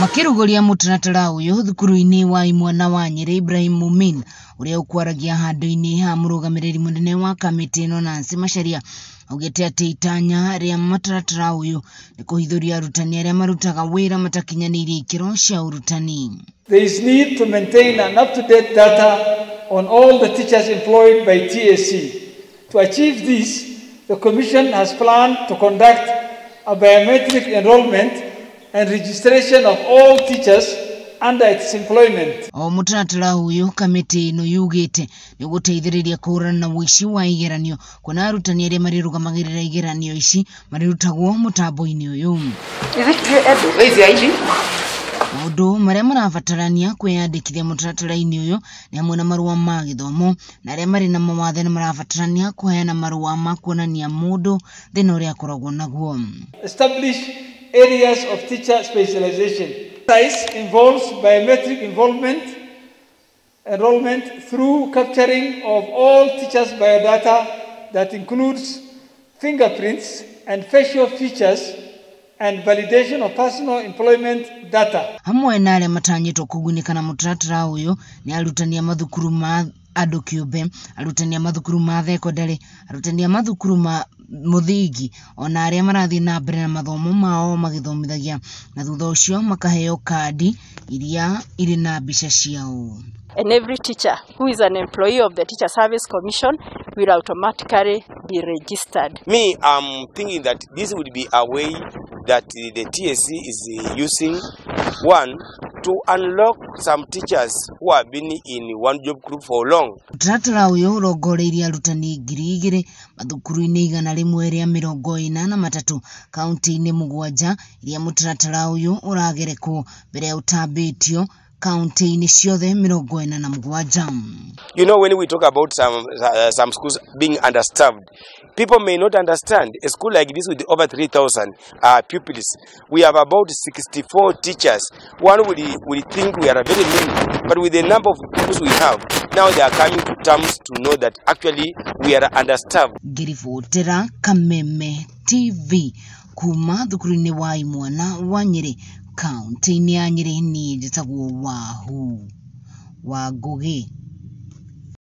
Makiruguria Mutaratara uyu thukuru-ini wa imwana wa Nyeri Ibrahim Mumin uria ukwaragia handu-ini ha murugamiriri munene wa Kamiti no Nancy Macharia augite ati itanya ria Mutaratara uyu ni kuhithuria arutani aria marutaga wira matakinyanirie ikiro cia urutani. There is need to maintain an up-to-date data on all the teachers employed by TSC. To achieve this, the Commission has planned to conduct a biometric enrollment and registration of all teachers under its employment. Mutaratara uyu Kamiti no yugite ni guteithiriria kurana na wici wa igeranio kuna arutani aria marirugamagira igeranio ici marirutagwo mutambo-ini uyu. Maundu maria marabatarania kwiyandikithia mutaratara-ini uyu ni hamwe na marua ma githomo na aria mari na mawathe ni marabatarania kuheana marua ma kuonania mundu thina uria akoragwo naguo. Establish areas of teacher specialization. This involves biometric enrollment through capturing of all teachers' biodata that includes fingerprints and facial features and validation of personal employment data. Hamwe na aria matanyitwo kugunika na mutaratara uyu ni arutani a mathukuru ma andu kiumbe, arutani a mathukuru ma sekondary, arutani a mathukuru ma muthingi ona aria marathie na mbere na mathomo mao magithomithagia na thutha ucio makaheo kadi iria iri na mbica ciao. And every teacher who is an employee of the Teacher Service Commission will automatically be registered. Me, I'm thinking that this would be a way that the TSC is using, one, to unlock some teachers who have been in one job group for long. Mutaratara uyu urongoreirie arutani 2,000 mathukuru-ini 143 kaunti-ini 7 iria mutaratara uyu uragerekwo mbere ya utambitio kaunti-ini ciothe 47. You know, when we talk about some schools being understaffed, people may not understand. A school like this with over 3,000 pupils, we have about 64 teachers. One will think we are very many, but with the number of pupils we have, now they are coming to terms to know that actually we are understaffed. Girifotera Kameme TV kuma thukuru-ini wa imwana wa Nyeri kaunti-ini ya Nyeri ni njitagwo Wahu wa Ngugi.